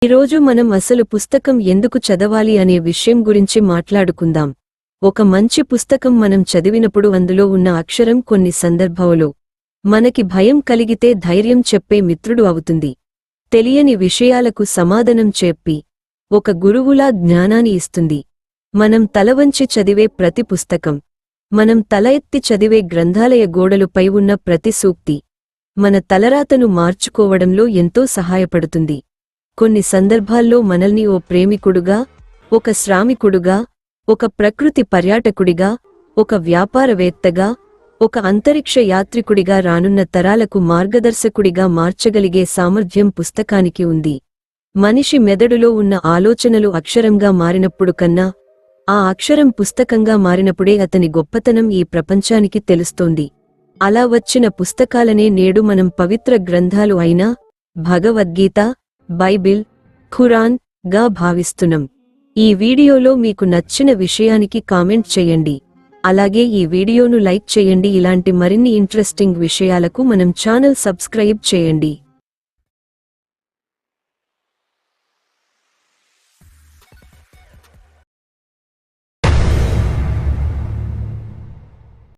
ఈరోజు మనం అసలు పుస్తకం ఎందుకు చదవాలి అనే విషయం గురించి మాట్లాడుకుందాం. ఒక మంచి పుస్తకం మనం చదివినప్పుడు అందులో ఉన్న అక్షరం కొన్ని సందర్భాలలో మనకి భయం కలిగితే ధైర్యం చెప్పే మిత్రుడు అవుతుంది. తెలియని విషయాలకు సమాధానం చెప్పి ఒక గురువులా జ్ఞానాన్ని ఇస్తుంది. మనం తలవంచి చదివే ప్రతి పుస్తకం, మనం తల ఎత్తి చదివే గ్రంథాలయ గోడలుపై ఉన్న ప్రతి సూక్తి మన తలరాతను మార్చుకోవడంలో ఎంతో సహాయపడుతుంది. కొన్ని సందర్భాల్లో మనల్ని ఓ ప్రేమికుడుగా, ఒక శ్రామికుడుగా, ఒక ప్రకృతి పర్యాటకుడిగా, ఒక వ్యాపారవేత్తగా, ఒక అంతరిక్ష యాత్రికుడిగా, రానున్న తరాలకు మార్గదర్శకుడిగా మార్చగలిగే సామర్థ్యం పుస్తకానికి ఉంది. మనిషి మెదడులో ఉన్న ఆలోచనలు అక్షరంగా మారినప్పుడు కన్నా ఆ అక్షరం పుస్తకంగా మారినప్పుడే అతని గొప్పతనం ఈ ప్రపంచానికి తెలుస్తోంది. అలా వచ్చిన పుస్తకాలనే నేడు మనం పవిత్ర గ్రంథాలు అయిన భగవద్గీత, బైబిల్, ఖురాన్ గా భావిస్తున్నాం. ఈ వీడియోలో మీకు నచ్చిన విషయానికి కామెంట్ చేయండి. అలాగే ఈ వీడియోను లైక్ చేయండి. ఇలాంటి మరిన్ని ఇంట్రెస్టింగ్ విషయాలకు మనం ఛానల్ సబ్స్క్రైబ్ చేయండి.